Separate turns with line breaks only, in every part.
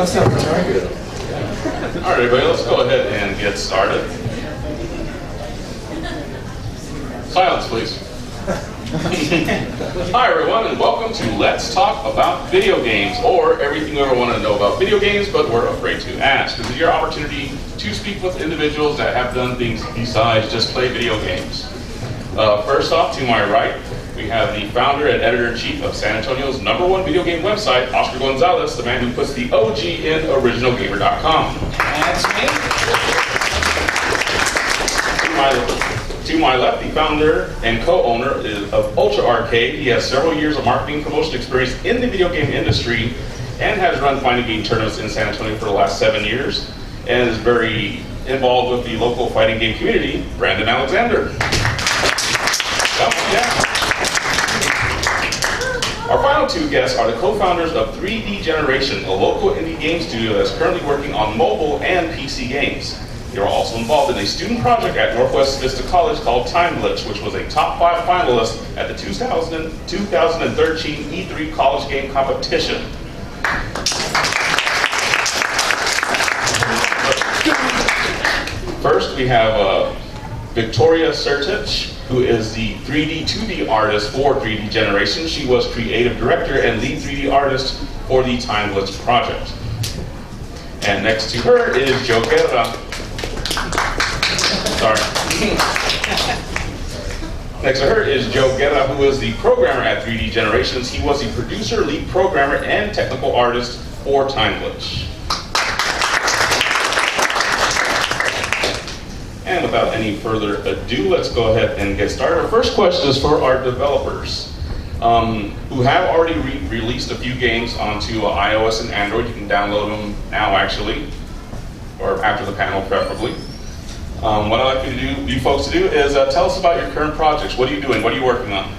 What's up, Troy?
All right, everybody, let's go ahead and get started. Silence, please. Hi, everyone, and welcome to Let's Talk About Video Games, or everything you ever want to know about video games, but we're afraid to ask. This is your opportunity to speak with individuals that have done things besides just play video games. First off, to my right, we have the founder and editor-in-chief of San Antonio's #1 video game website, Oscar Gonzalez, the man who puts the OG in originalgamer.com.
That's me.
To my left, the founder and co-owner of Ultra Arcade. He has several years of marketing promotion experience in the video game industry and has run fighting game tournaments in San Antonio for the last 7 years and is very involved with the local fighting game community. Brandon Alexander. Come on down. Our final two guests are the co-founders of 3D Generation, a local indie game studio that's currently working on mobile and PC games. They are also involved in a student project at Northwest Vista College called Time Glitch, which was a top 5 finalist at the 2013 E3 College Game Competition. First, we have Victoria Sertich, who is the 3D 2D artist for 3D Generation. She was creative director and lead 3D artist for the Time Glitch project. And next to her is Joe Guerra. Sorry. Next to her is Joe Guerra, who is the programmer at 3D Generations. He was the producer, lead programmer, and technical artist for Time Glitch. And without any further ado, let's go ahead and get started. Our first question is for our developers who have already released a few games onto iOS and Android. You can download them now, actually, or after the panel, preferably. What I'd like you folks to do is tell us about your current projects. What are you doing? What are you working on?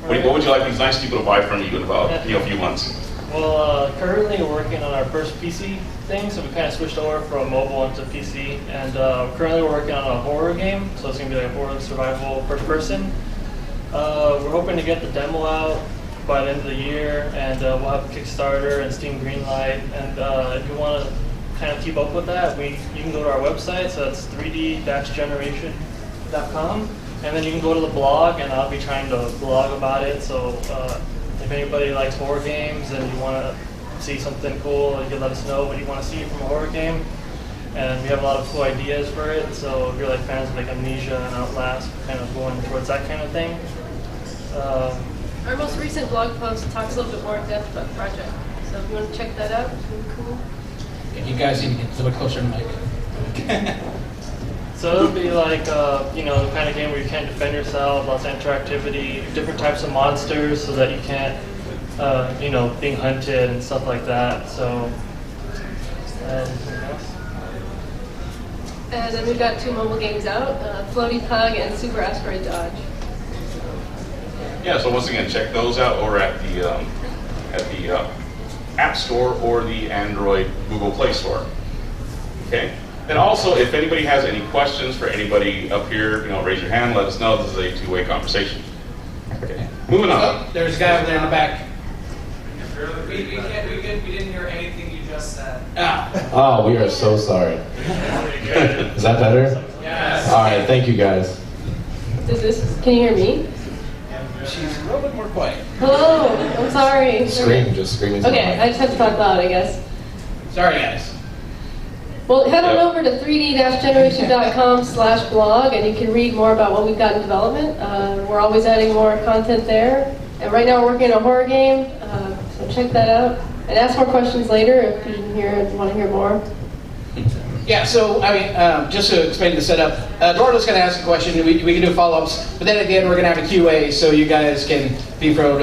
What would you like these nice people to buy from you in about a few months?
Well, currently we're working on our first PC thing, so we kind of switched over from mobile into PC, and currently we're working on a horror game, so it's going to be like a horror survival first person. We're hoping to get the demo out by the end of the year, and we'll have a Kickstarter and Steam Greenlight, and if you want to kind of keep up with that, you can go to our website, so that's 3d-generation.com, and then you can go to the blog, and I'll be trying to blog about it, so if anybody likes horror games and you want to see something cool, you can let us know what you want to see from a horror game. And we have a lot of cool ideas for it, so if you're like fans of like Amnesia and Outlast, kind of going towards that kind of thing.
Our most recent blog post talks a little bit more in depth about the project, so if you want to check that out, it's really cool.
If you guys need to get a little bit closer to the mic.
So it'll be like, the kind of game where you can't defend yourself, lots of interactivity, different types of monsters so that you can't, being hunted and stuff like that. So, anything else?
And then we've got 2 mobile games out, Floaty Pug and Super Asteroid Dodge.
Yeah, so once again, check those out or at the App Store or the Android Google Play Store. Okay. And also, if anybody has any questions for anybody up here, raise your hand, let us know. This is a 2-way conversation. Okay. Moving on.
Oh, there's a guy over there in the back.
We didn't hear anything you just said.
Oh, we are so sorry. Is that better?
Yes.
All right, thank you guys.
Can you hear me?
She's a little bit more quiet.
Hello, I'm sorry.
Scream, just screaming.
Okay, I just have to talk loud, I guess.
Sorry, guys.
Well, head on over to 3d-generation.com/blog, and you can read more about what we've got in development. We're always adding more content there. And right now we're working on a horror game, so check that out. And ask more questions later if you didn't hear and want to hear more.
Yeah, so, just to explain the setup, Eduardo's going to ask a question, we can do follow-ups, but then at the end we're going to have a QA, so you guys can feel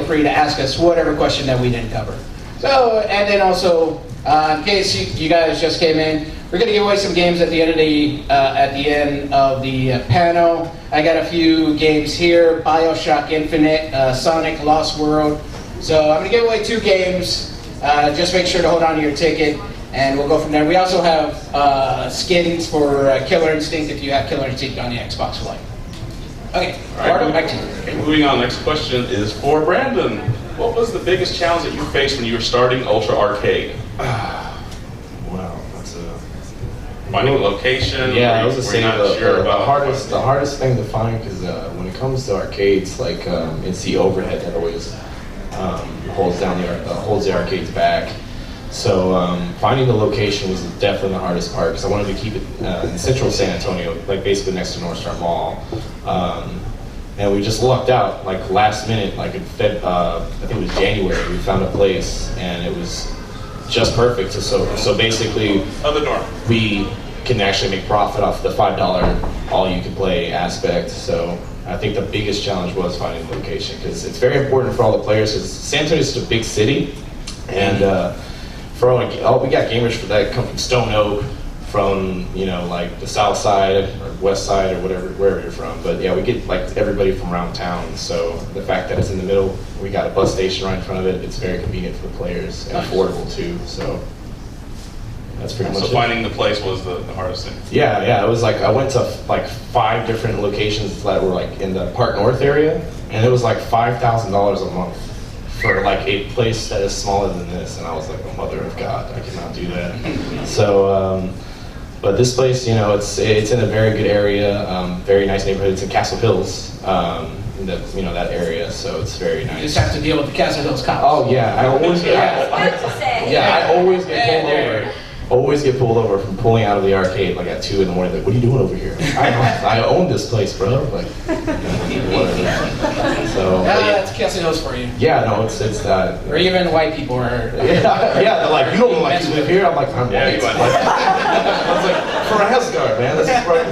free to ask us whatever question that we didn't cover. So, and then also, in case you guys just came in, we're going to give away some games at the end of the panel. I got a few games here: BioShock Infinite, Sonic Lost World. So I'm going to give away 2 games. Just make sure to hold on to your ticket, and we'll go from there. We also have skins for Killer Instinct if you have Killer Instinct on the Xbox One. Okay, Eduardo, back to you.
Okay, moving on. Next question is for Brandon. What was the biggest challenge that you faced when you were starting Ultra Arcade? Finding a location?
Yeah, I
were
was
you-
gonna
were
say
you not sure
the
about
hardest thing to find, because when it comes to arcades, like it's the overhead that always holds the arcades back. So finding the location was definitely the hardest part, because I wanted to keep it in central San Antonio, like basically next to North Star Mall. And we just lucked out, like last minute, like in I think it was January, we found a place, and it was just perfect. So basically,
other door?
we can actually make profit off the $5 all-you-can-play aspect. So I think the biggest challenge was finding the location, because it's very important for all the players, because San Antonio is such a big city, and for all we got gamers for that come from Stone Oak, from like the south side or west side or wherever you're from. But yeah, we get like everybody from around town. So the fact that it's in the middle, we got a bus station right in front of it. It's very convenient for the players and affordable too. So that's pretty much
So
it.
finding the place was the hardest thing.
Yeah, it was like I went to like 5 different locations that were like in the Park North area, and it was like $5,000 a month for like a place that is smaller than this. And I was like, oh, mother of God, I cannot do that. So. But this place, it's in a very good area, very nice neighborhood. It's in Castle Hills, that area, so it's very
You
nice.
just have to deal with the Castle Hills cops.
Oh yeah, I always get I always get pulled
Yeah.
over. Always get pulled over from pulling out of the arcade like at 2 in the morning. Like, what are you doing over here? I own this place, bro. Like, whatever. So
That's Castle Hills for you.
yeah, no, it's
Or even white people are.
yeah, they're like, you don't look like you live here. I'm like, I'm
Yeah,
white.
you went.
I was like, for a Hesgard, man. This is right.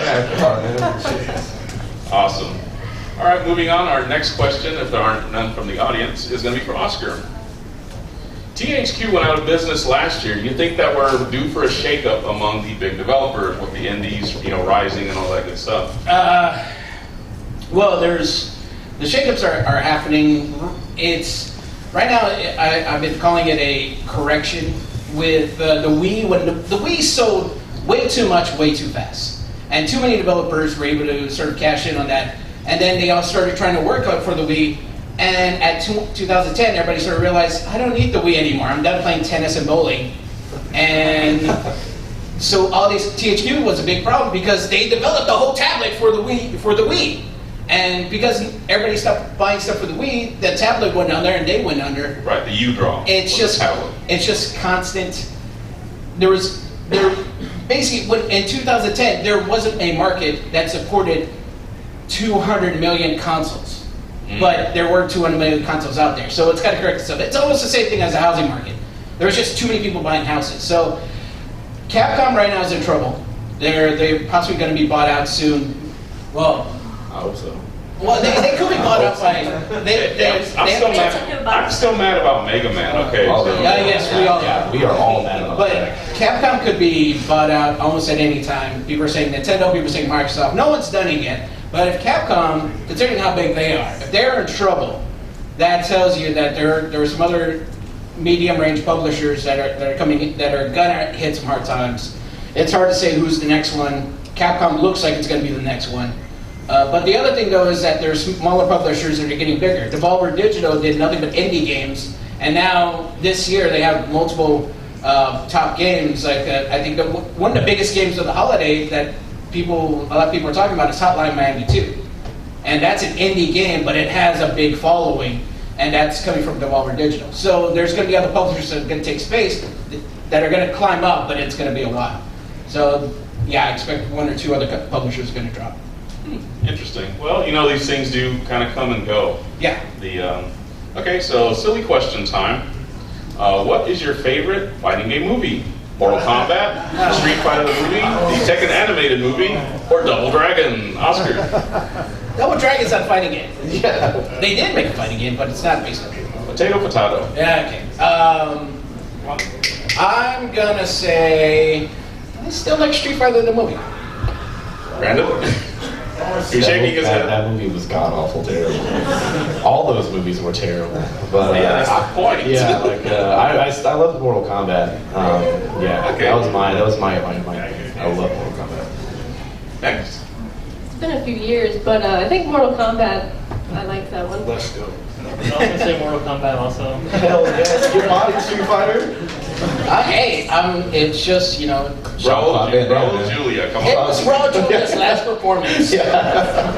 Yeah, come on, man.
Awesome. All right, moving on. Our next question, if there aren't none from the audience, is going to be for Oscar. THQ went out of business last year. Do you think that we're due for a shakeup among the big developers with the indies, rising and all that good stuff?
Well, the shakeups are happening. It's right now. I've been calling it a correction with the Wii. When the Wii sold way too much, way too fast, and too many developers were able to sort of cash in on that. And then they all started trying to work out for the Wii. And at 2010, everybody sort of realized, I don't need the Wii anymore. I'm done playing tennis and bowling. And so all these THQ was a big problem because they developed a whole tablet for the Wii. And because everybody stopped buying stuff for the Wii, the tablet went under and they went under.
Right, the U-Draw.
It's
was the tablet.
just constant. Basically, in 2010, there wasn't a market that supported 200 million consoles. But there were 200 million consoles out there, so it's got to correct itself. It's almost the same thing as the housing market. There was just too many people buying houses. So Capcom right now is in trouble. They're possibly going to be bought out soon. Well,
I hope so.
well, they could be bought out by.
I'm still mad about Mega Man. Okay.
Oh,
so-
Yes, we all
Yeah, we are all mad about
But
that.
Capcom could be bought out almost at any time. People are saying Nintendo, people are saying Microsoft. No one's done it yet. But if Capcom, considering how big they are, if they're in trouble, that tells you that there are some other medium-range publishers that are gonna hit some hard times. It's hard to say who's the next one. Capcom looks like it's gonna be the next one. But the other thing though is that there's smaller publishers that are getting bigger. Devolver Digital did nothing but indie games, and now this year they have multiple top games. Like I think one of the biggest games of the holiday that a lot of people are talking about is Hotline Miami 2. And that's an indie game, but it has a big following, and that's coming from Devolver Digital. So there's going to be other publishers that are going to take space that are going to climb up, but it's going to be a while. So yeah, I expect 1 or 2 other publishers are going to drop.
Interesting. Well, these things do kind of come and go.
Yeah.
Okay, so silly question time. What is your favorite fighting game movie? Mortal Kombat, Street Fighter the movie, the Tekken animated movie, or Double Dragon? Oscar.
Double Dragon's not a fighting game.
Yeah.
They did make a fighting game, but it's not based on it.
Potato.
Yeah, okay. I'm gonna say I still like Street Fighter the movie.
Brandon? You're shaking his head.
That movie was god awful terrible. All those movies were terrible. But
Yeah, that's the point.
yeah, like I love Mortal Kombat. Yeah,
Okay.
that was my I love Mortal Kombat.
Next.
It's been a few years, but I think Mortal Kombat, I like that one.
Let's go.
I was going to say Mortal Kombat also.
Hell yes, your body Street Fighter.
Hey, it's just, you know,
Raul Julia, come
it
on.
was Raul Julia's last performance.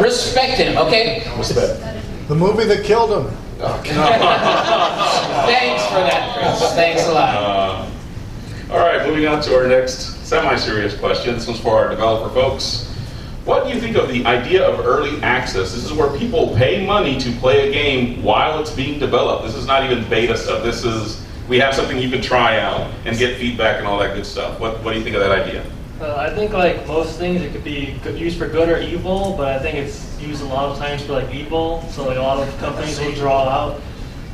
Respect him, okay?
Respect.
The movie that killed him.
Thanks for that, Chris. Thanks a lot.
All right, moving on to our next semi-serious question. This one's for our developer folks. What do you think of the idea of early access? This is where people pay money to play a game while it's being developed. This is not even beta stuff. This is, we have something you can try out and get feedback and all that good stuff. What do you think of that idea?
I think like most things, it could be used for good or evil, but I think it's used a lot of times for like evil. So like a lot of companies will draw out.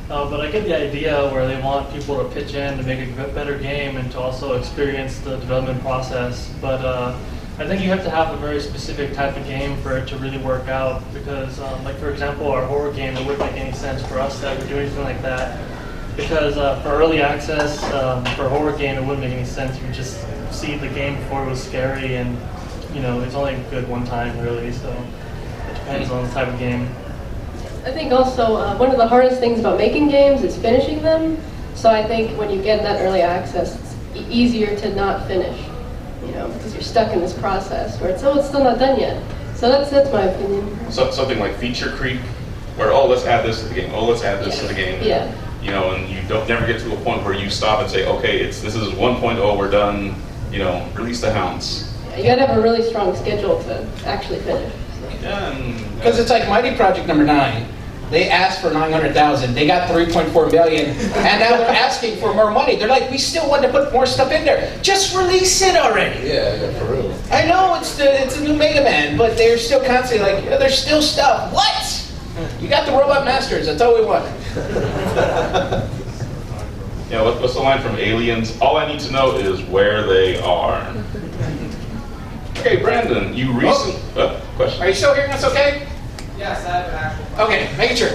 But I get the idea where they want people to pitch in to make a better game and to also experience the development process. But I think you have to have a very specific type of game for it to really work out. Because like for example, our horror game, it wouldn't make any sense for us to ever do anything like that. Because for early access, for a horror game, it wouldn't make any sense. You would just see the game before it was scary, and you know it's only good one time really. So it depends on the type of game.
I think also one of the hardest things about making games is finishing them. So I think when you get that early access, it's easier to not finish, you know, because you're stuck in this process where it's still not done yet. So that's my opinion.
So, something like feature creep, where let's add this to the game. Let's add this to the game.
Yeah.
You know, and you don't never get to a point where you stop and say, okay, this is 1.0, we're done. You know, release the hounds.
Yeah, you gotta have a really strong schedule to actually finish.
Yeah,
Because it's like Mighty Project number 9. They asked for 900,000. They got 3.4 million, and now they're asking for more money. They're like, we still want to put more stuff in there. Just release it already.
Yeah, for real.
I know it's a new Mega Man, but they're still constantly like, yeah, there's still stuff. What? You got the Robot Masters. That's all we want.
Yeah, what's the line from Aliens? All I need to know is where they are. Okay, Brandon, you recently... question.
Are you still hearing us okay?
Yes, I have an actual question.
Okay, making sure.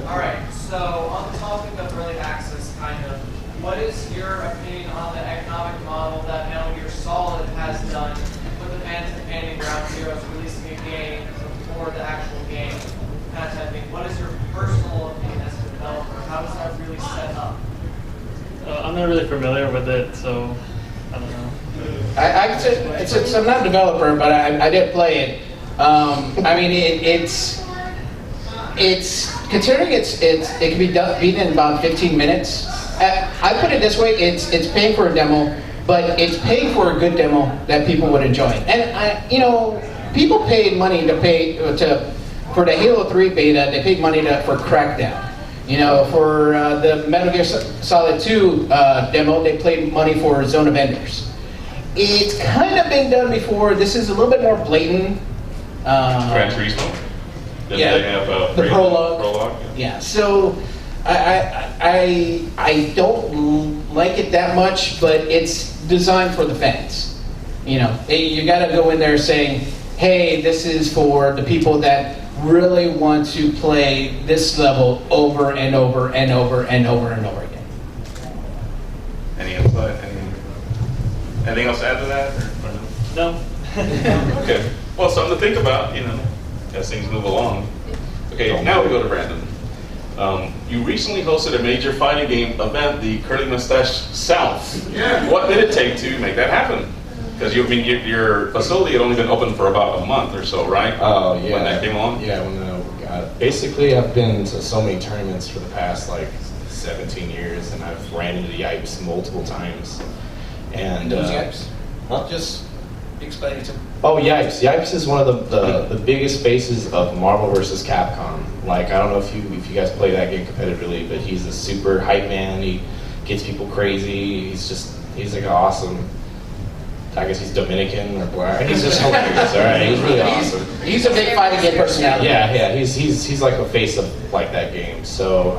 All right, so on the topic of early access, kind of, what is your opinion on the economic model that Metal Gear Solid has done with the fans demanding Ground Zeroes releasing a game before the actual game, kind of type thing? What is your personal opinion as a developer? How does that really set up?
I'm not really familiar with it, so I don't know.
I can say, I'm not a developer, but I did play it. I mean, it's considering it can be beaten in about 15 minutes. I put it this way: it's paying for a demo, but it's paying for a good demo that people would enjoy. And people paid money for the Halo 3 beta. They paid money for Crackdown. You know, for the Metal Gear Solid 2 demo, they paid money for Zone of Enders. It's kind of been done before. This is a little bit more blatant.
Gran Turismo?
Yeah,
They have,
the prologue.
Yeah.
So I don't like it that much, but it's designed for the fans. You know, you got to go in there saying, hey, this is for the people that really want to play this level over and over and over and over and over again.
Any insight? Anything else to add to that? Or
No.
Okay. Well, something to think about, as things move along. Okay, now we go to Brandon. You recently hosted a major fighting game event, the Curly Mustache South.
Yeah.
What did it take to make that happen? Because your facility had only been open for about a month or so, right?
Oh, yeah.
When that came along?
Yeah, basically I've been to so many tournaments for the past 17 years, and I've ran into the Yipes multiple times. And
Who's Yipes? Just explain it to me.
Oh, Yipes. Yipes is one of the biggest faces of Marvel vs. Capcom. I don't know if you guys play that game competitively, but he's a super hype man. He gets people crazy. He's like an awesome. I guess he's Dominican or black. He's just hilarious. All right, he's really awesome.
He's a big fighting game personality.
Yeah. He's like a face of that game. So,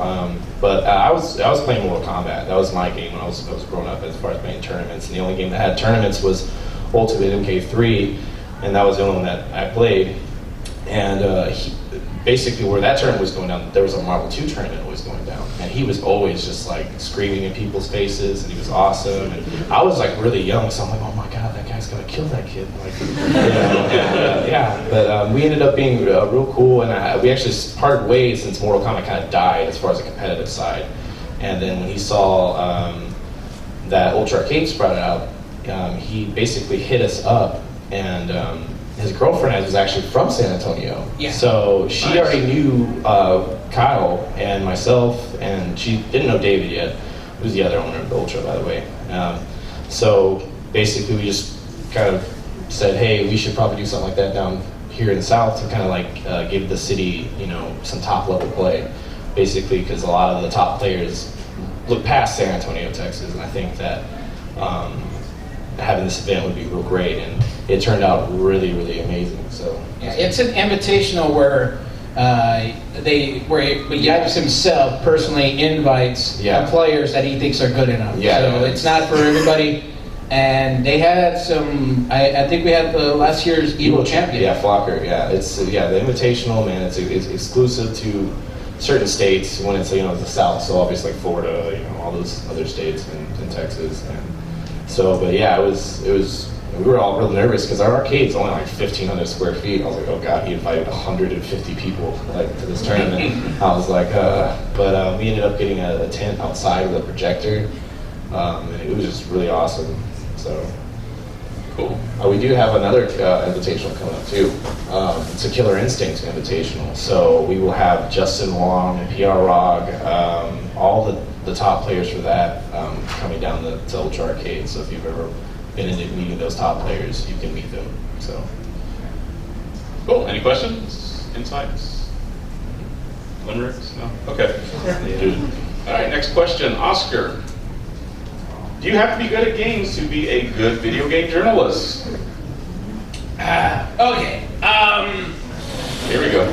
but I was playing Mortal Kombat. That was my game when I was growing up as far as playing tournaments. And the only game that had tournaments was Ultimate MK3, and that was the only one that I played. And basically, where that tournament was going down, there was a Marvel 2 tournament always going down, and he was always just screaming in people's faces, and he was awesome. And I was really young, so I'm like, oh my god, that guy's gonna kill that kid. Yeah. But we ended up being real cool, and we actually parted ways since Mortal Kombat kind of died as far as the competitive side. And then when he saw that Ultra Arcade sprouted out, he basically hit us up, and his girlfriend was actually from San Antonio.
Yeah.
So she already knew Kyle and myself, and she didn't know David yet, who's the other owner of the Ultra, by the way. So basically we just kind of said, hey, we should probably do something like that down here in the South to kind of like give the city, some top level play, basically, because a lot of the top players look past San Antonio, Texas, and I think that having this event would be real great, and it turned out really, really amazing. So
yeah, it's an invitational where Yipes himself personally invites the players that he thinks are good enough. So it's not for everybody. And they had some. I think we had the last year's Evo champion.
Yeah, Flocker. Yeah, it's the invitational, man. It's exclusive to certain states when it's the South. So obviously like Florida, all those other states and Texas. And so, but yeah, it was. We were all real nervous because our arcade's only like 1,500 square feet. I was like, oh god, he invited 150 people to this tournament. I was like, but we ended up getting a tent outside with a projector, and it was just really awesome. So cool. We do have another invitational coming up too. It's a Killer Instinct invitational. So we will have Justin Wong, PR Rog, all the top players for that coming down to Ultra Arcade. So if you've ever been into meeting those top players, you can meet them. So
cool. Any questions? Insights? Limericks? No? Okay. All right, next question. Oscar. Do you have to be good at games to be a good video game journalist?
Okay.
Here we go.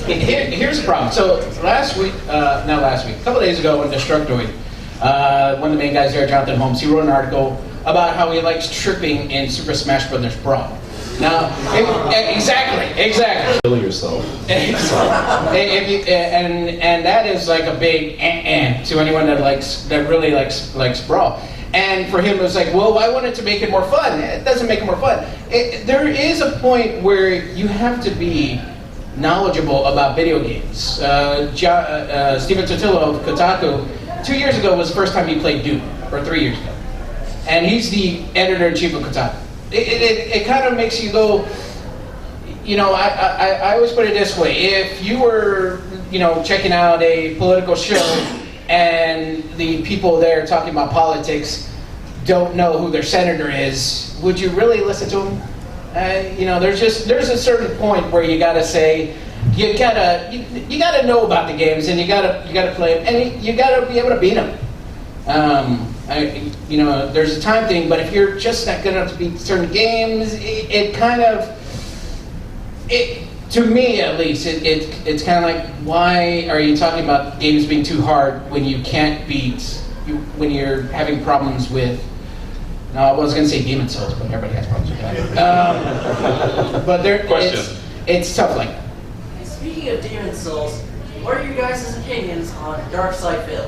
Here's the problem. So a couple days ago when Destructoid, one of the main guys there, Jonathan Holmes, he wrote an article about how he likes tripping in Super Smash Bros. Brawl. Now, exactly.
Kill yourself.
And that is like a big to anyone that really likes Brawl. And for him, it was like, well, I wanted to make it more fun. It doesn't make it more fun. There is a point where you have to be knowledgeable about video games. Steven Totillo of Kotaku, 2 years ago was the first time he played Doom, or 3 years ago. And he's the editor-in-chief of Kotaku. It kind of makes you go, I always put it this way. If you were, checking out a political show and the people there talking about politics don't know who their senator is, would you really listen to them? There's a certain point where you gotta say, you gotta know about the games, and you gotta play them, and you gotta be able to beat them. There's a time thing, but if you're just not good enough to beat certain games, to me at least, it's kind of like, why are you talking about games being too hard when you can't beat, when you're having problems with, no, I was going to say Demon Souls, but everybody has problems with that. But it's tough like that.
Speaking of Demon Souls, what are your guys' opinions on Dark Side Phil?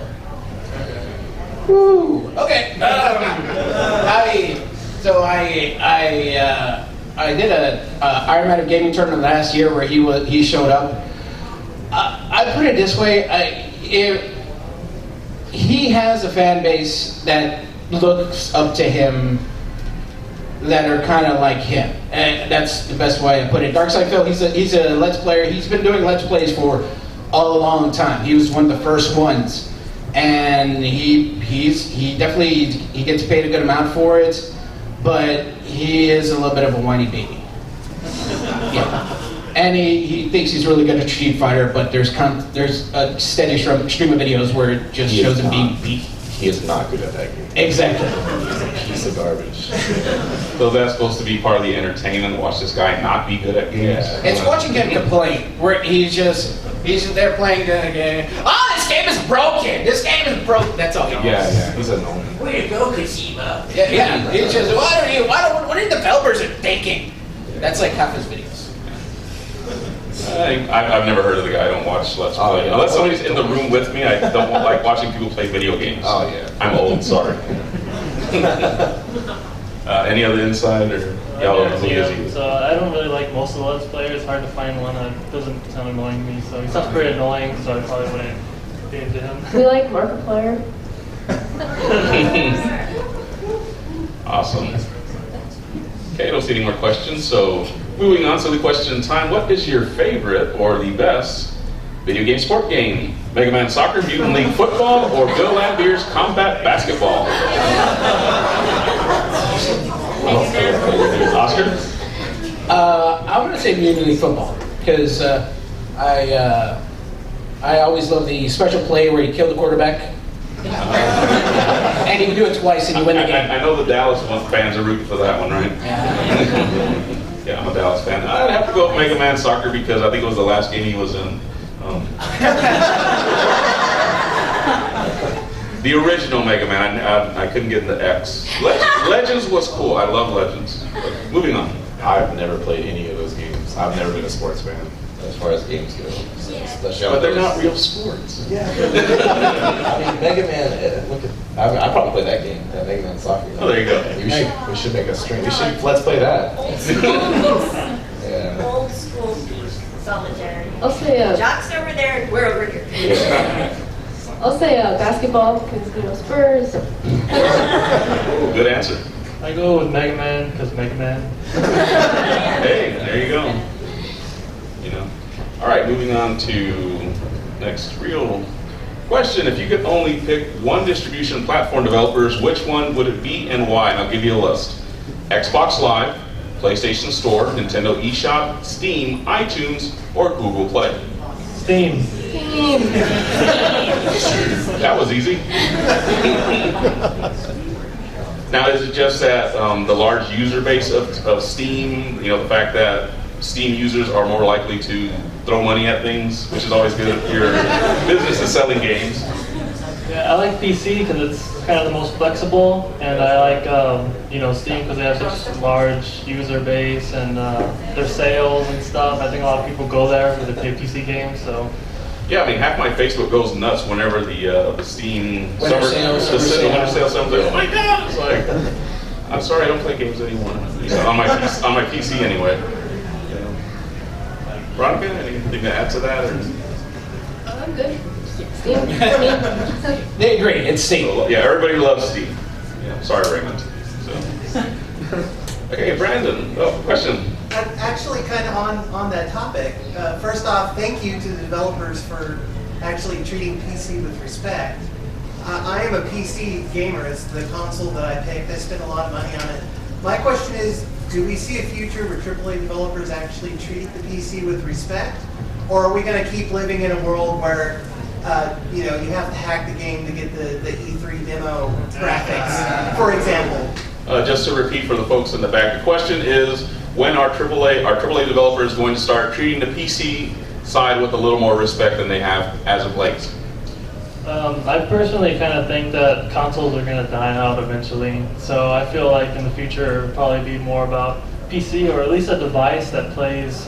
Woo. Okay. I did a Iron Man of Gaming tournament last year where he showed up. I put it this way: he has a fan base that looks up to him, that are kind of like him, and that's the best way I put it. Darkside Phil, he's a Let's Player. He's been doing Let's Plays for a long time. He was one of the first ones. And he definitely gets paid a good amount for it, but he is a little bit of a whiny baby. Yeah, and he thinks he's really good at Street Fighter, but there's a steady stream of videos where it just shows him being beat.
He is not good at that game.
Exactly.
He's a piece of garbage.
So that's supposed to be part of the entertainment, watch this guy not be good at games?
Yeah.
It's watching him complain, where he's just there playing the game. Oh, this game is broken! This game is broken! That's all he knows.
Yeah, he's annoying.
Way to go, Kojima.
Yeah, he's just, what are the developers thinking? That's like half his videos.
I've never heard of the guy. I don't watch Let's Play.
Yeah.
Unless somebody's in the room with me, I don't like watching people play video games.
Oh, yeah.
I'm old, sorry. Any other insight, or y'all are busy?
So I don't really like most of the Let's Players. It's hard to find one that doesn't sound annoying me. So he sounds pretty annoying, so I probably wouldn't be into him.
We like Markiplier.
Awesome. Okay, I don't see any more questions, so moving on to the question time. What is your favorite or the best video game sport game? Mega Man Soccer, Mutant League Football, or Bill Laimbeer's Combat Basketball? Oscar?
I'm going to say Mutant League Football because I always love the special play where you kill the quarterback. And you can do it twice and you win the game.
I know the Dallas fans are rooting for that one, right? Yeah, I'm a Dallas fan. I'd have to go with Mega Man Soccer because I think it was the last game he was in. The original Mega Man, I couldn't get into X. Legends was cool. I love Legends. But moving on.
I've never played any of those games. I've never been a sports fan as far as games go.
But they're not real sports.
Yeah. I mean, Mega Man. Look at. I probably play that game. That Mega Man Soccer.
Oh, there you go.
We should make a stream. Let's play that.
Old school.
Yeah.
Old school solitary.
I'll say
Jock's over there and we're over here.
Yeah.
I'll say basketball because Spurs.
Good answer.
I go with Mega Man because Mega Man.
Hey, there you go. You know. All right, moving on to next real question. If you could only pick one distribution platform developers, which one would it be and why? And I'll give you a list. Xbox Live, PlayStation Store, Nintendo eShop, Steam, iTunes, or Google Play.
Steam.
That was easy. Now, is it just that the large user base of Steam, you know, the fact that Steam users are more likely to throw money at things, which is always good if your business is selling games?
Yeah, I like PC because it's kind of the most flexible, and I like Steam because they have such a large user base and their sales and stuff. I think a lot of people go there for the PC games. So
Yeah, I mean, half my Facebook goes nuts whenever the Steam
Winter sales,
the
summer
winter
sale.
sale comes. Like, oh my god! It's like, I'm sorry, I don't play games anymore. You know, on my PC anyway. You know. Veronica, anything to add to that? Or?
I'm good. Steam for me.
They agree, it's Steam.
So, yeah, everybody loves Steam. Yeah, sorry, Raymond. So. Okay, Brandon. Oh, question.
Actually, kind of on that topic, first off, thank you to the developers for actually treating PC with respect. I am a PC gamer. It's the console that I picked. I spent a lot of money on it. My question is, do we see a future where AAA developers actually treat the PC with respect? Or are we going to keep living in a world where you have to hack the game to get the E3 demo graphics, for example?
Just to repeat for the folks in the back, the question is, when are AAA developers going to start treating the PC side with a little more respect than they have as of late?
I personally kind of think that consoles are going to die out eventually. So I feel like in the future it'll probably be more about PC, or at least a device that plays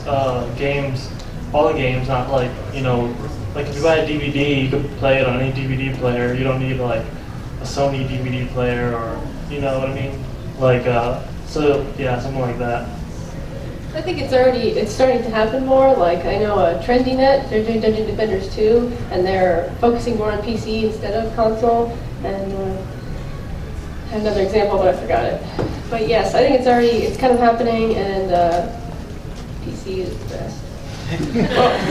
games, all the games, not like, like if you buy a DVD, you could play it on any DVD player. You don't need like a Sony DVD player, or you know what I mean? Like, so yeah, something like that.
I think it's starting to happen more. Like I know TrendyNet, they're doing Dungeon Defenders 2, and they're focusing more on PC instead of console. And I have another example, but I forgot it. But yes, I think it's kind of happening, and PC is the best.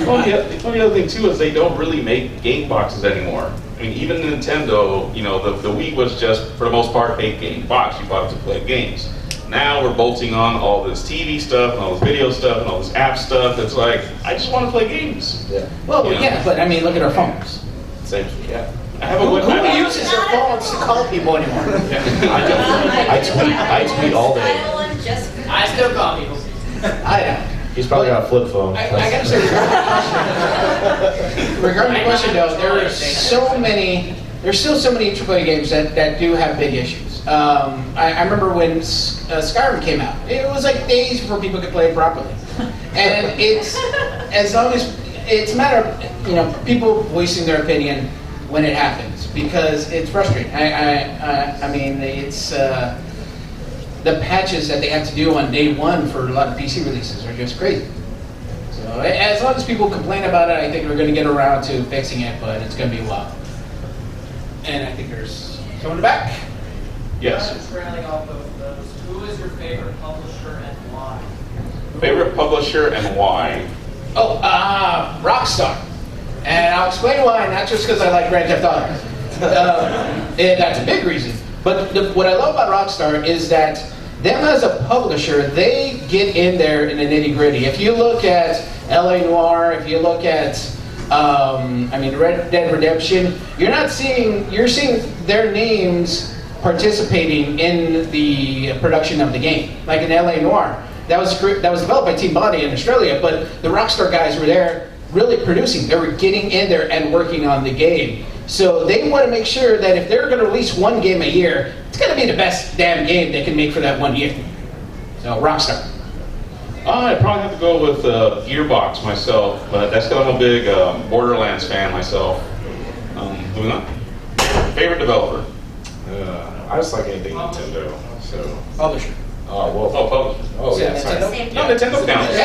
Well, the other thing too is they don't really make game boxes anymore. I mean, even Nintendo, the Wii was just, for the most part, a game box. You bought it to play games. Now we're bolting on all this TV stuff and all this video stuff and all this app stuff. It's like, I just want to play games.
Yeah.
Well, yeah, but I mean, look at our phones.
Same. Yeah.
I have a
Who uses their phones to call people anymore?
I tweet all day.
I still call people.
I know.
He's probably got a flip phone.
I gotta say, regarding the question though, there's still so many AAA games that do have big issues. I remember when Skyrim came out, it was like days before people could play it properly. And it's a matter of people voicing their opinion when it happens, because it's frustrating. I mean, it's the patches that they have to do on day one for a lot of PC releases are just crazy. So as long as people complain about it, I think we're going to get around to fixing it, but it's going to be a while. And I think there's someone in the back.
Yes.
Just railing off of those is your favorite publisher and why?
Favorite publisher and why?
Oh, Rockstar. And I'll explain why, not just because I like Grand Theft Auto. And that's a big reason. But what I love about Rockstar is that them as a publisher, they get in there in the nitty gritty. If you look at LA Noire, if you look at, Red Dead Redemption, you're seeing their names participating in the production of the game. Like in LA Noire, that was developed by Team Bondi in Australia, but the Rockstar guys were there really producing. They were getting in there and working on the game. So they want to make sure that if they're going to release one game a year, it's going to be the best damn game they can make for that 1 year. So Rockstar.
I'd probably have to go with Gearbox myself, but that's because I'm a big Borderlands fan myself. Moving on. Favorite developer?
I just like anything Nintendo. So.
Publisher.
Oh well.
Oh, publisher.
Oh yeah. Sorry.
Same.
No, Nintendo counts.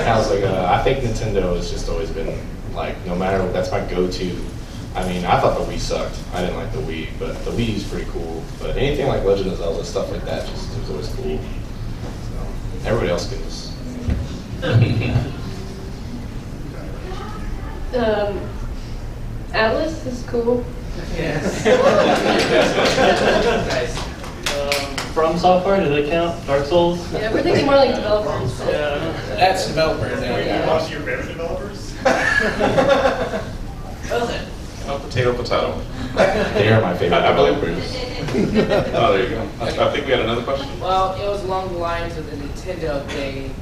I was like, I think Nintendo has just always been like, no matter, that's my go-to. I mean, I thought the Wii sucked. I didn't like the Wii, but the Wii is pretty cool. But anything like Legend of Zelda, stuff like that, just it was always cool. So everybody else can just.
Atlas is cool.
Yes. Nice.
From Software, do they count? Dark Souls?
Yeah, we're thinking more like developers.
Yeah.
That's developers. There we go.
Most of your favorite developers?
Oh, potato.
They are my favorite
I believe-
developers.
Oh, there you go. I think we had another question.
Well, it was along the lines of the Nintendo thing.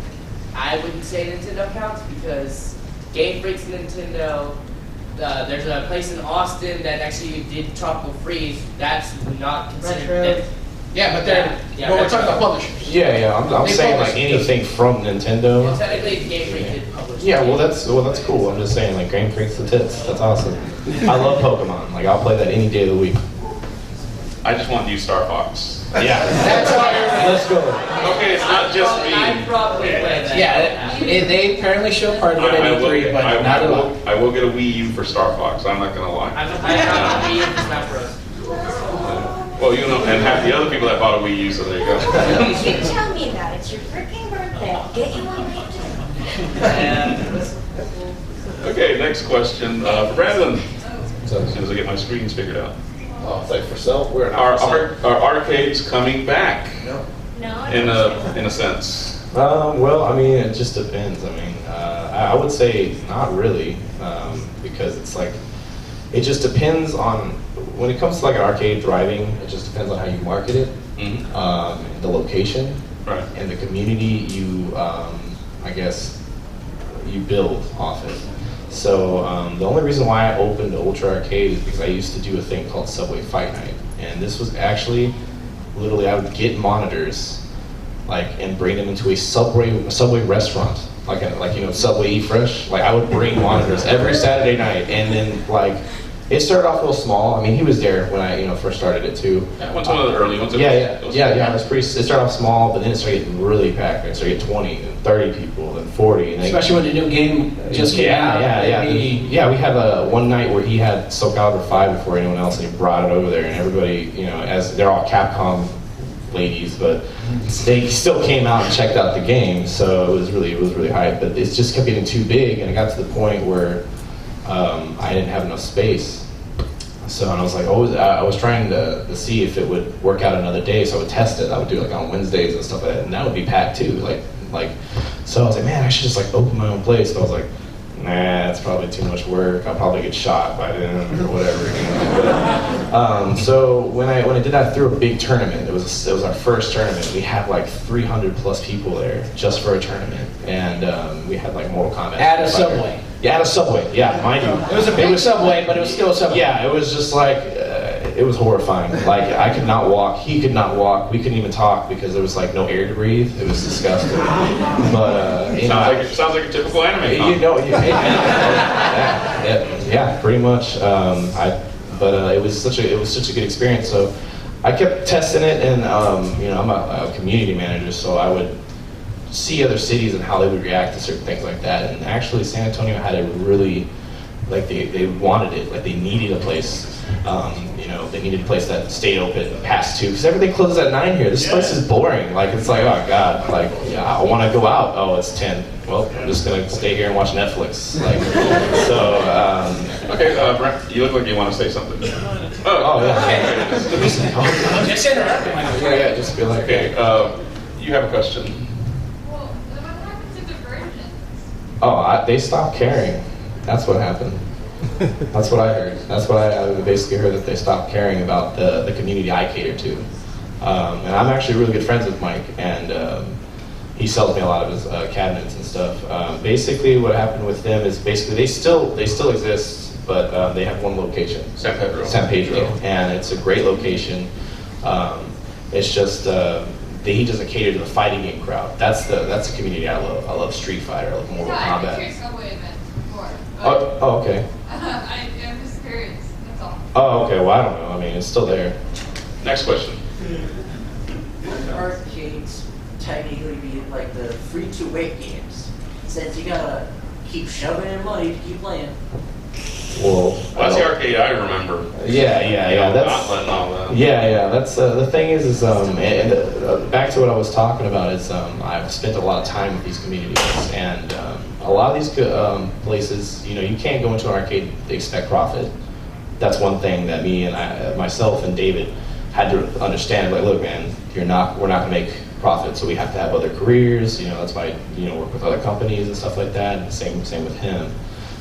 I wouldn't say Nintendo counts because Game Freak's Nintendo. There's a place in Austin that actually did Tropical Freeze. That's not considered.
Retro.
Yeah, but they're.
Yeah,
Well, we're
Retro.
talking about publishers.
Yeah, I'm
They
saying
publish
like anything from Nintendo.
Well, technically, Game Freak did publish.
Yeah, well that's cool. I'm just saying like Game Freak's the tits. That's awesome. I love Pokemon. Like I'll play that any day of the week.
I just want to use Star Fox.
Yeah.
That's why.
Let's go.
Okay, it's not just me.
I'd probably play that.
Yeah, they apparently show part of it in E3, but not a lot.
I will get a Wii U for Star Fox. I'm not gonna lie.
I have a Wii for Smash Bros.
Well, you know, and half the other people that bought a Wii U, so there you go.
You should tell me that. It's your freaking birthday. I'll get you one too.
Okay, next question for Brandon. As soon as I get my screens figured out.
Oh, it's like for sale. We're
Are arcades coming back?
No.
In a sense.
Well, I mean, it just depends. I mean, I would say not really, because it's like, it just depends on, when it comes to like an arcade driving, it just depends on how you market it, the location,
Right.
and the community you, I guess, you build off it. So the only reason why I opened Ultra Arcade is because I used to do a thing called Subway Fight Night, and this was actually, literally, I would get monitors, like, and bring them into a Subway restaurant, like Subway Eat Fresh. Like I would bring monitors every Saturday night, and then like, it started off real small. I mean, he was there when I first started it too.
That was one of the early ones.
Yeah. It was pretty. It started off small, but then it started getting really packed. It started getting 20 and 30 people, and 40, and
Especially when the new game just came out.
Yeah, we had one night where he had Soul Calibur 5 before anyone else, and he brought it over there, and everybody, as they're all Capcom ladies, but they still came out and checked out the game, so it was really hype. But it just kept getting too big, and it got to the point where I didn't have enough space. So, and I was like, I was trying to see if it would work out another day, so I would test it. I would do like on Wednesdays and stuff like that, and that would be packed too. So I was like, man, I should just like open my own place. But I was like, nah, it's probably too much work. I'll probably get shot by then or whatever. So when I did that, I threw a big tournament. It was our first tournament. We had like 300 plus people there just for a tournament, and we had like Mortal Kombat.
At a Subway.
Yeah, at a Subway. Yeah, mind you.
It was a big Subway, but it was still a Subway.
Yeah, it was just like, it was horrifying. Like, I could not walk, he could not walk, we couldn't even talk because there was like no air to breathe. It was disgusting. But,
sounds like a typical anime.
Yeah, pretty much. It was such a good experience. So I kept testing it, and I'm a community manager, so I would see other cities and how they would react to certain things like that. And actually, San Antonio had a really, like they wanted it, like they needed a place. They needed a place that stayed open past 2 because everything closes at 9 here. This place is boring. Like it's like, oh god, like I want to go out. Oh, it's 10. Well, I'm just gonna stay here and watch Netflix. Like so.
Okay, Brent, you look like you want to say something.
Oh yeah.
Just interrupt him.
Yeah, just be like,
Okay, you have a question.
Well, what happened to diversions?
oh, they stopped caring. That's what happened. That's what I heard. That's what I basically heard, that they stopped caring about the community I cater to. And I'm actually really good friends with Mike, and he sells me a lot of his cabinets and stuff. Basically, what happened with them is basically they still exist, but they have one location,
San Pedro.
San Pedro, and it's a great location. It's just he doesn't cater to the fighting game crowd. That's the community I love. I love Street Fighter. I love Mortal
I've been to
Kombat.
your Subway event before.
Oh, okay.
I'm just curious. That's all.
Oh, okay. Well, I don't know. I mean, it's still there.
Next question.
Would arcades technically be like the free-to-wait games? Since you gotta keep shoving in money to keep playing.
Well,
That's the arcade I remember.
Yeah. That's
Gauntlet and all that.
yeah. That's the thing is back to what I was talking about is I've spent a lot of time with these communities, and a lot of these places, you can't go into an arcade to expect profit. That's one thing that me and myself and David had to understand. Like, look, man, we're not gonna make profit, so we have to have other careers. That's why work with other companies and stuff like that. And same with him.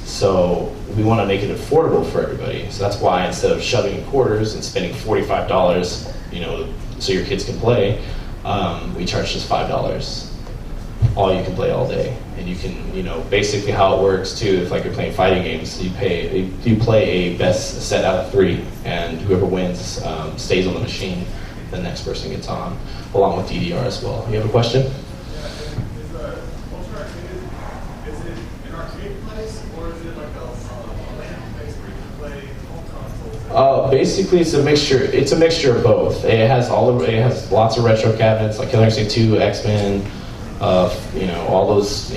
So we want to make it affordable for everybody. So that's why instead of shoving in quarters and spending $45, so your kids can play, we charge just $5. All you can play all day, and you can, basically how it works too. If like you're playing fighting games, you play a best set out of 3, and whoever wins stays on the machine. The next person gets on, along with DDR as well. You have a question? Basically, it's a mixture. It's a mixture of both. It has lots of retro cabinets like Killer Instinct 2, X-Men, all those,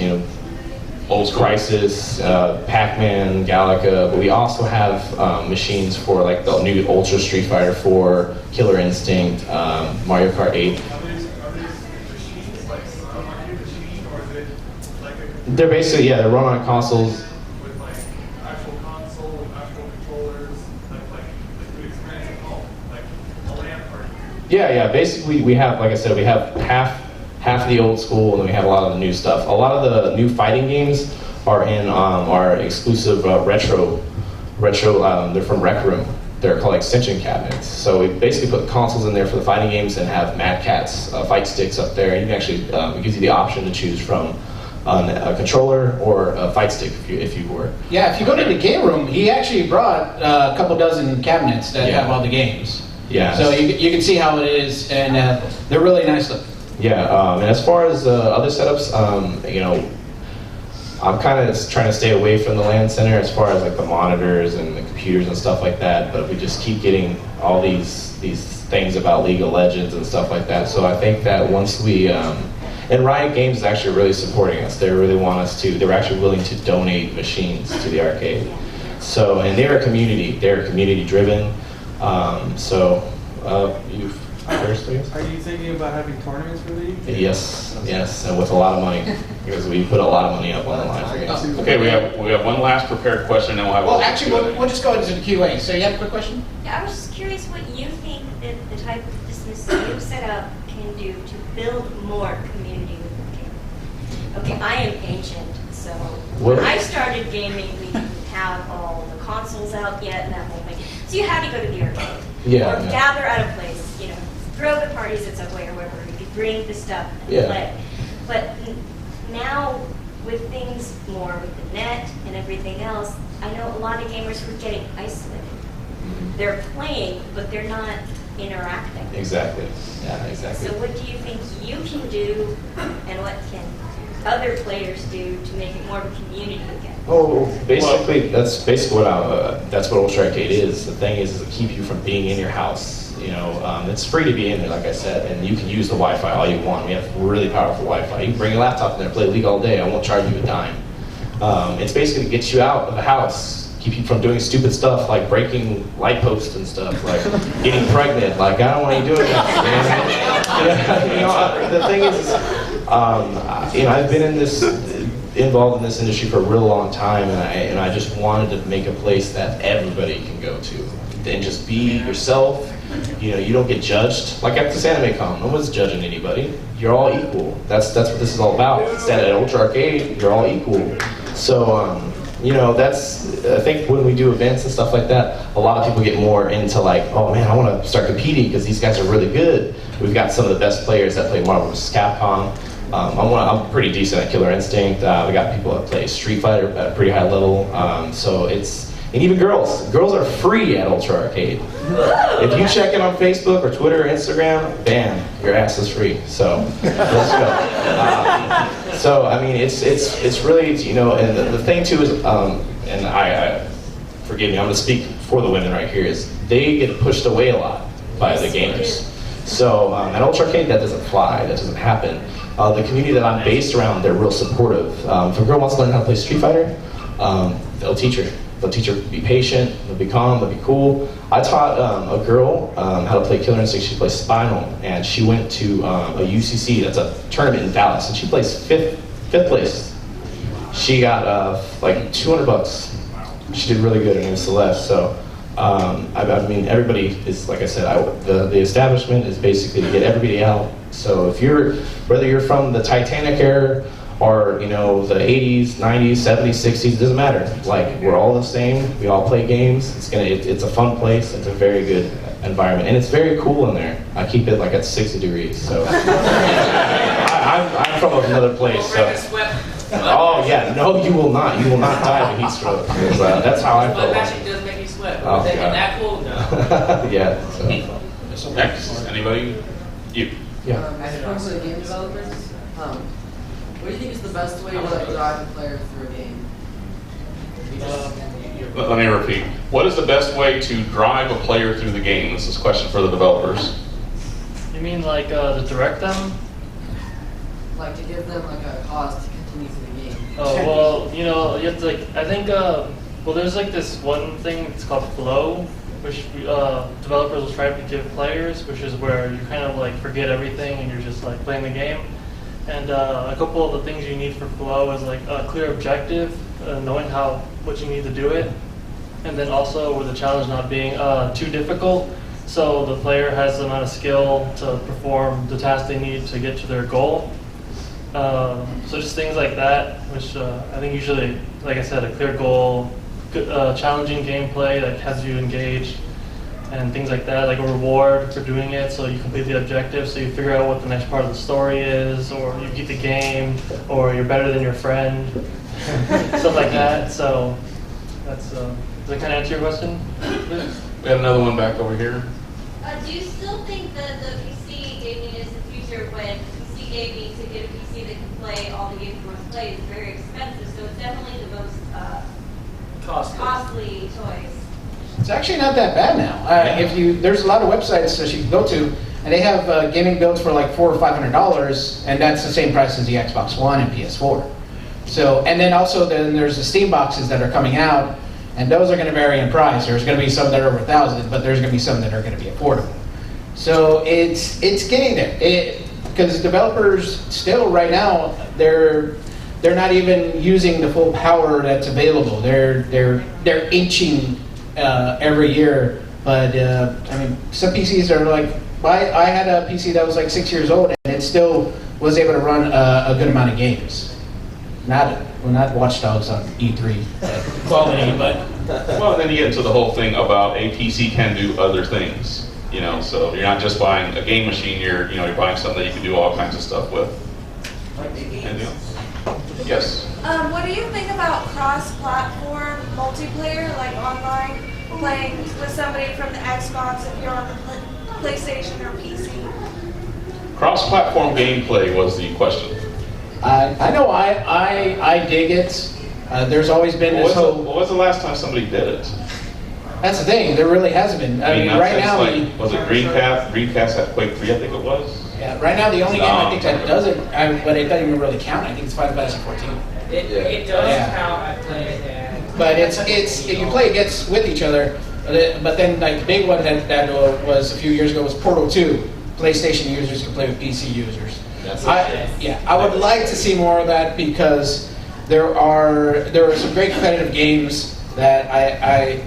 Old
Crisis, Pac-Man, Galaga. But we also have machines for like the new Ultra Street Fighter 4, Killer Instinct, Mario Kart 8. They're basically they're run on consoles. Yeah. Basically, we have, like I said, we have half of the old school, and then we have a lot of the new stuff. A lot of the new fighting games are in our exclusive retro. They're from Rec Room. They're called extension cabinets. So we basically put consoles in there for the fighting games and have Mad Catz fight sticks up there. And you can actually it gives you the option to choose from a controller or a fight stick if you were.
Yeah, if you go to the game room, he actually brought a couple dozen cabinets that have all the games.
Yeah.
So you can see how it is, and they're really nice looking.
Yeah, and as far as other setups, I'm kind of trying to stay away from the LAN center as far as like the monitors and the computers and stuff like that. But we just keep getting all these things about League of Legends and stuff like that. So I think that once we and Riot Games is actually really supporting us. They really want us to. They're actually willing to donate machines to the arcade. So, and they're a community. They're community driven. You first, please.
Are you thinking about having tournaments for League?
Yes, and with a lot of money, because we put a lot of money up on the line for games.
Okay, we have one last prepared question, and we'll have.
Well, actually, we'll just go into the QA. So you have a quick question?
Yeah, I was just curious what you think that the type of business that you set up can do to build more community with the game. Okay, I am ancient, so when I started gaming, we didn't have all the consoles out yet and that whole thing. So you had to go to the arcade. Or gather at a place, throw the parties at Subway or wherever, you could bring the stuff and play. But now, with things more with the net and everything else, I know a lot of gamers who are getting isolated. They're playing, but they're not interacting.
Exactly. Yeah, exactly.
So what do you think you can do, and what can other players do to make it more of a community again?
Oh, basically, that's basically that's what Ultra Arcade is. The thing is to keep you from being in your house. It's free to be in there, like I said, and you can use the Wi-Fi all you want. We have really powerful Wi-Fi. You can bring your laptop in there, play League all day. I won't charge you a dime. It's basically to get you out of the house keep you from doing stupid stuff like breaking light posts and stuff, like getting pregnant. Like, I don't want you doing that. You know, the thing is, you know, I've been involved in this industry for a real long time, and I just wanted to make a place that everybody can go to and just be yourself. You know, you don't get judged. Like at this Anime Con, no one's judging anybody. You're all equal. That's what this is all about. It's at Ultra Arcade, you're all equal. So, you know, I think when we do events and stuff like that, a lot of people get more into like, oh man, I want to start competing because these guys are really good. We've got some of the best players that play Marvel vs. Capcom. I'm pretty decent at Killer Instinct. We got people that play Street Fighter at a pretty high level. And even girls are free at Ultra Arcade. If you check it on Facebook or Twitter or Instagram, bam, your ass is free. So let's go. So I mean, it's really, you know, and the thing too is, and I forgive me, I'm going to speak for the women right here, is they get pushed away a lot by the gamers. So at Ultra Arcade, that doesn't fly, that doesn't happen. The community that I'm based around, they're real supportive. If a girl wants to learn how to play Street Fighter, they'll teach her. They'll teach her to be patient, they'll be calm, they'll be cool. I taught a girl how to play Killer Instinct. She plays Spinal, and she went to a UCC, that's a tournament in Dallas, and she plays fifth place. She got like $200. She did really good, her name is Celeste. So, I mean, everybody is, like I said, the establishment is basically to get everybody out. So whether you're from the Titanic era, or, you know, the 80s, 90s, 70s, 60s, it doesn't matter. Like, we're all the same. We all play games. It's a fun place. It's a very good environment. And it's very cool in there. I keep it like at 60 degrees, so. I'm from another place, so. Oh, yeah. No, you will not. You will not die of a heat stroke. That's how I feel.
But it actually does make you sweat.
Oh,
Is
God.
that cool? No.
Yeah. So.
Next, anybody? You.
Yeah.
As it comes to the game developers, what do you think is the best way to like drive a player through a game?
Let me repeat. What is the best way to drive a player through the game? This is a question for the developers.
You mean like to direct them?
Like to give them like a cause to continue through the game.
Oh, well, you know, you have to like, I think, well, there's like this one thing, it's called flow, which developers will try to give players, which is where you kind of like forget everything and you're just like playing the game. And a couple of the things you need for flow is like a clear objective, knowing what you need to do it, and then also with the challenge not being too difficult, so the player has the amount of skill to perform the task they need to get to their goal. So just things like that, which I think usually, like I said, a clear goal, good, challenging gameplay that has you engaged, and things like that, like a reward for doing it, so you complete the objective, so you figure out what the next part of the story is, or you beat the game, or you're better than your friend, stuff like that. So that's, does that kind of answer your question?
We have another one back over here.
Do you still think that the PC gaming is the future when PC gaming, to get a PC that can play all the games you want to play, is very expensive, so it's definitely the most costly choice?
It's actually not that bad now. There's a lot of websites that you can go to, and they have gaming builds for like $400 or $500, and that's the same price as the Xbox One and PS4. So, and then also there's the Steam boxes that are coming out, and those are going to vary in price. There's going to be some that are over $1,000, but there's going to be some that are going to be affordable. So it's getting there. Because developers still right now they're not even using the full power that's available. They're inching every year, but I mean, some PCs are like, I had a PC that was like 6 years old, and it still was able to run a good amount of games. Not Watch Dogs on E3 quality, but
Well, then you get into the whole thing about a PC can do other things. You know, so you're not just buying a game machine. You're buying something that you can do all kinds of stuff with. Anything else? Yes.
What do you think about cross-platform multiplayer, like online, playing with somebody from the Xbox if you're on the PlayStation or PC?
Cross-platform gameplay was the question.
I know I dig it. There's always been this whole.
What was the last time somebody did it?
That's the thing. There really hasn't been. I mean, right now.
Was it Dreamcast? Dreamcast had Quake 3, I think it was.
Yeah. Right now, the only game I think that doesn't, but it doesn't even really count. I think it's Final Fantasy 14.
It does count. I played that.
But it's you play against with each other. But then like the big one that was a few years ago was Portal 2. PlayStation users can play with PC users. I would like to see more of that because there are some great competitive games that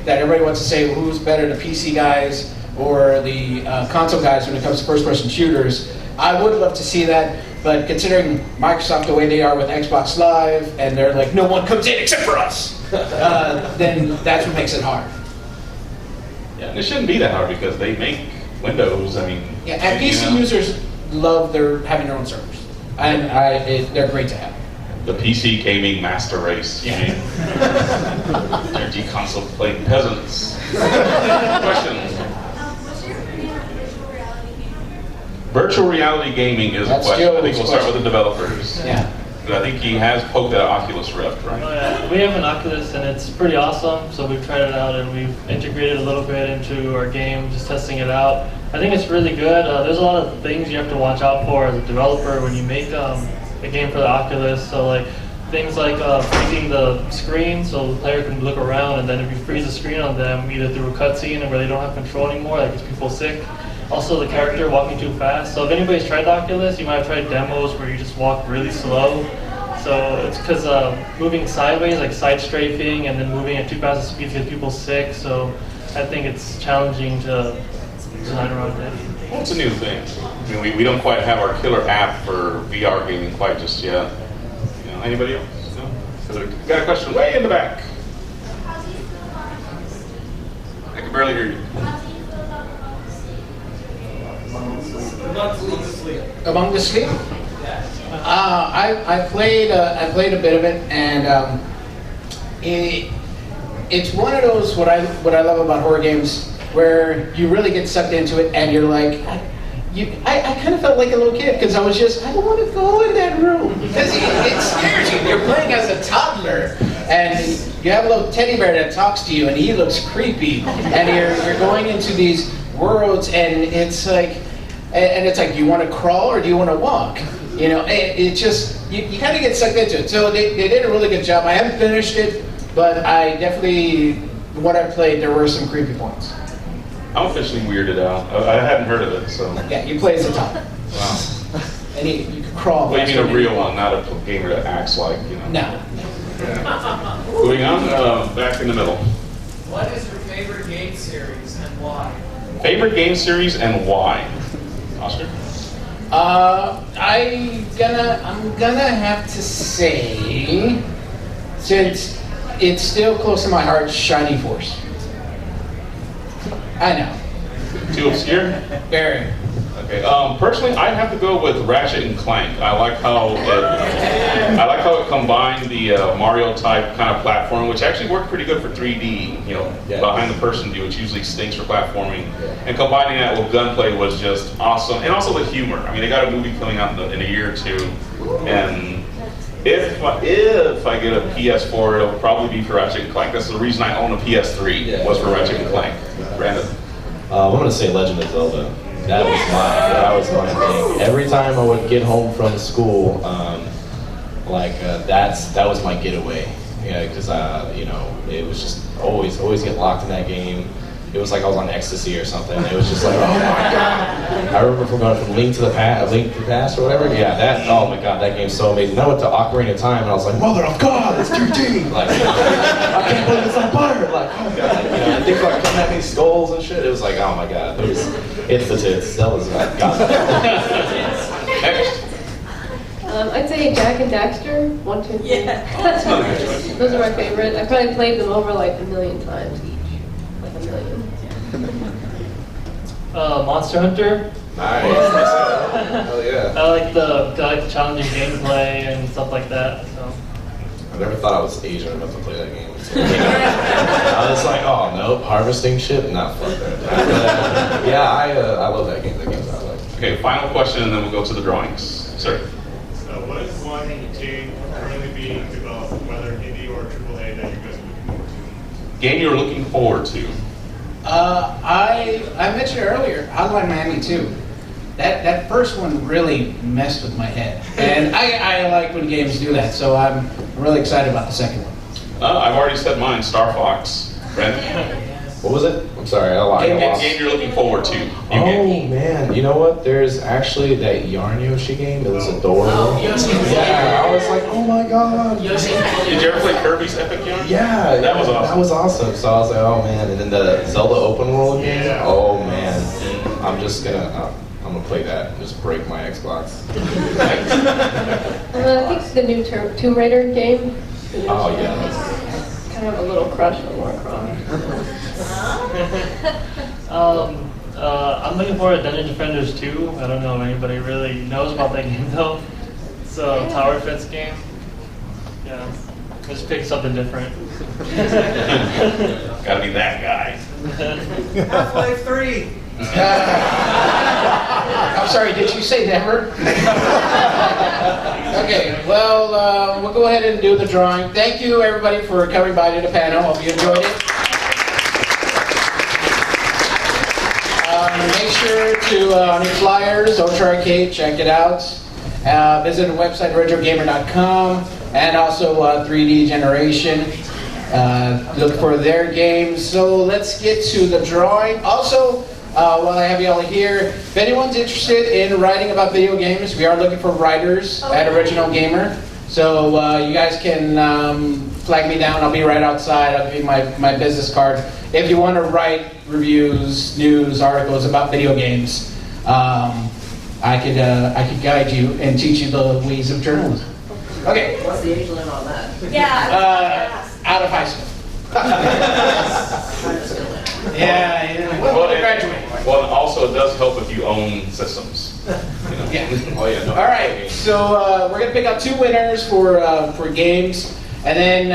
that everybody wants to say, well, who's better, the PC guys or the console guys when it comes to first-person shooters. I would love to see that, but considering Microsoft the way they are with Xbox Live, and they're like, no one comes in except for us, then that's what makes it hard.
Yeah, and it shouldn't be that hard because they make Windows. I mean,
yeah, and PC users love having their own servers, and they're great to have.
The PC gaming master race. Yeah. Energy console playing peasants. Questions? Virtual reality gaming is a question. I think we'll start with the developers.
Yeah.
But I think he has poked at Oculus Rift, right?
Oh, yeah. We have an Oculus and it's pretty awesome. So we've tried it out and we've integrated a little bit into our game, just testing it out. I think it's really good. There's a lot of things you have to watch out for as a developer when you make a game for the Oculus. So like things like freezing the screen so the player can look around, and then if you freeze the screen on them, either through a cutscene or where they don't have control anymore, that gets people sick. Also the character walking too fast. So if anybody's tried the Oculus, you might have tried demos where you just walk really slow. So it's because moving sideways, like side strafing, and then moving at too fast a speed gets people sick. So I think it's challenging to design around it.
Well, it's a new thing. I mean, we don't quite have our killer app for VR gaming quite just yet. You know, anybody else? No? So we got a question way in the back. I can barely hear you.
Among the Sleep? I played a bit of it, and it's one of those what I love about horror games where you really get sucked into it, and you're like, I kind of felt like a little kid because I was just, I don't want to go in that room because it scares you. You're playing as a toddler, and you have a little teddy bear that talks to you, and he looks creepy, and you're going into these worlds, and it's like. And it's like, do you want to crawl or do you want to walk? You know, it just, you kind of get sucked into it. So they did a really good job. I haven't finished it, but I definitely, what I played, there were some creepy points.
I'm officially weirded out. I hadn't heard of it, so.
Yeah, you play as a top.
Wow.
And you can crawl.
Well, you mean a real one, not a gamer that acts like, you know.
No.
Yeah. Moving on, back in the middle.
What is your favorite game series and why?
Favorite game series and why? Oscar?
I'm gonna have to say, since it's still close to my heart, Shining Force. I know.
Too obscure?
Very.
Okay. Personally, I'd have to go with Ratchet and Clank. I like how it combined the Mario type kind of platform, which actually worked pretty good for 3D. You know, behind the person view, which usually stinks for platforming. And combining that with gunplay was just awesome, and also the humor. I mean, they got a movie coming out in a year or two, and if I get a PS4, it'll probably be for Ratchet and Clank. That's the reason I own a PS3 was for Ratchet and Clank. Brandon.
I'm gonna say Legend of Zelda. That was my thing. Every time I would get home from school, that was my getaway. Yeah, because you know, it was just always get locked in that game. It was like I was on ecstasy or something. It was just like, oh my god! I remember from going from Link to the Past or whatever. Yeah, oh my god, that game's so amazing. Then I went to Ocarina of Time and I was like, Mother of God, it's 3D! Like, I can't believe it's on fire! Like, oh god, you know, and things like coming at me, skulls and shit. It was like, oh my god, it's the tits. That was god.
Next.
I'd say Jack and Daxter, 1, 2, 3.
Yeah.
Those are my favorite. I probably played them over like 1,000,000 times each. Like 1,000,000.
Monster Hunter.
Nice. Hell yeah.
I like the challenging gameplay and stuff like that. So.
I never thought I was Asian enough to play that game. I was like, oh nope, harvesting shit? Nah, fuck that. Yeah, I love that game. That game's I like.
Okay, final question, and then we'll go to the drawings. Sir.
What is one game currently being developed, whether indie or AAA, that you guys are looking forward to?
Game you're looking forward to?
I mentioned earlier, Hotline Miami 2. That first one really messed with my head, and I like when games do that. So I'm really excited about the second one.
I've already said mine, Star Fox. Brent?
What was it? I'm sorry, I lost.
Game you're looking forward to.
Oh man, you know what? There's actually that Yarn Yoshi game. It was adorable. Yeah, I was like, oh my god.
Did you ever play Kirby's Epic Yarn?
Yeah,
that was awesome.
That was awesome. So I was like, oh man. And then the Zelda open world game.
Yeah.
Oh man, I'm gonna play that and just break my Xbox.
I think the new Tomb Raider game.
Oh yeah. That's
kind of a little crush on Lara Croft.
I'm looking forward to Dungeon Defenders 2. I don't know if anybody really knows about that game though. It's a tower defense game. Yeah, just pick something different.
Gotta be that guy.
Half-Life 3.
I'm sorry, did you say never? Okay, well, we'll go ahead and do the drawing. Thank you, everybody, for coming by to the panel. Hope you enjoyed it. Make sure to, on your flyers, Ultra Arcade, check it out. Visit the website, retrogamer.com, and also 3D Generation. Look for their games. So let's get to the drawing. Also, while I have you all here, if anyone's interested in writing about video games, we are looking for writers at Original Gamer. So you guys can flag me down. I'll be right outside. I'll give you my business card. If you want to write reviews, news, articles about video games, I could guide you and teach you the ways of journalism. Okay.
What's the age limit on that?
Yeah.
Out of high school. Yeah. Well, graduate.
Well, also it does help if you own systems.
Yeah.
Oh yeah. No.
All right. So we're gonna pick out 2 winners for games, and then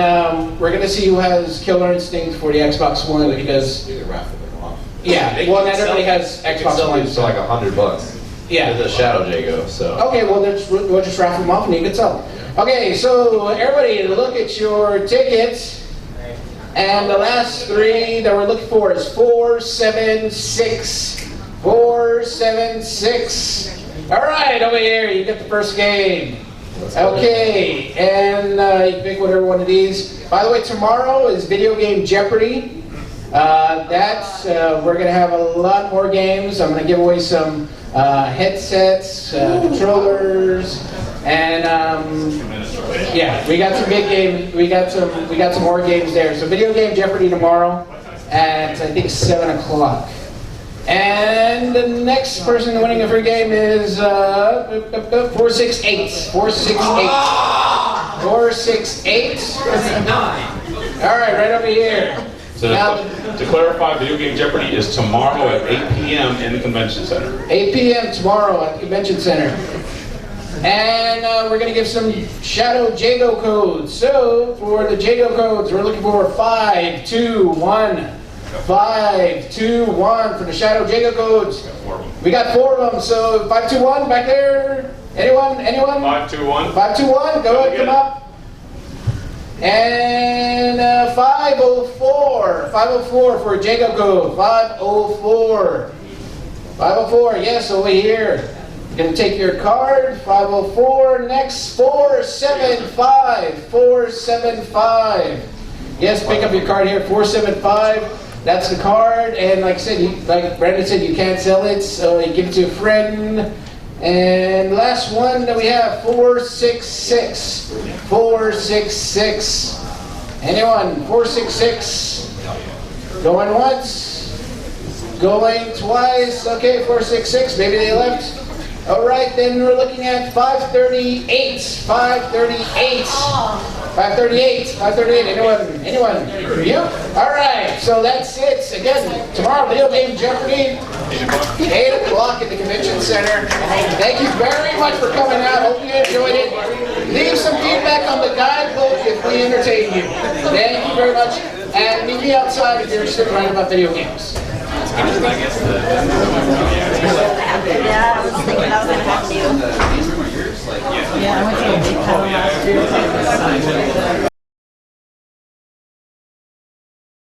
we're gonna see who has Killer Instinct for the Xbox One because
You can raffle them off.
yeah, well, not everybody has Xbox One.
For like $100.
Yeah.
The Shadow Jago. So.
Okay, well, we'll just raffle them off and you can sell them. Okay, so everybody, look at your tickets. And the last 3 that we're looking for is 476. 476. All right, over here, you get the first game. Okay, and you can pick whatever one of these. By the way, tomorrow is Video Game Jeopardy. We're going to have a lot more games. I'm going to give away some headsets, controllers, and yeah, we got some big games. We got some more games there. So Video Game Jeopardy tomorrow at I think 7 o'clock. And the next person winning a free game is 468. 468. 468. All right, right over here.
So to clarify, Video Game Jeopardy is tomorrow at 8 p.m. in the Convention Center.
8 p.m. tomorrow at the Convention Center. And we're going to give some Shadow Jago codes. So for the Jago codes, we're looking for 521. 521 for the Shadow Jago codes. We got 4 of them. So 521 back there. Anyone?
521.
521. Go ahead, come up. And 504. 504 for Jago code. 504. 504. Yes, over here. You're going to take your card. 504. Next, 475. 475. Yes, pick up your card here. 475. That's the card. And like I said, like Brandon said, you can't sell it, so you give it to a friend. And last one that we have, 466. 466. Anyone? 466. Going once. Going twice. Okay, 466. Maybe they left. All right, then we're looking at 538. 538. 538. 538. Anyone? You? All right, so that's it. Again, tomorrow, Video Game Jeopardy, 8 o'clock at the Convention Center. Thank you very much for coming out. Hope you enjoyed it. Leave some feedback on the guidebook if we entertain you. Thank you very much. And meet me outside if you're interested in writing about video games.
Yeah, I was thinking I was going to have to. Yeah, I went to a big panel last year.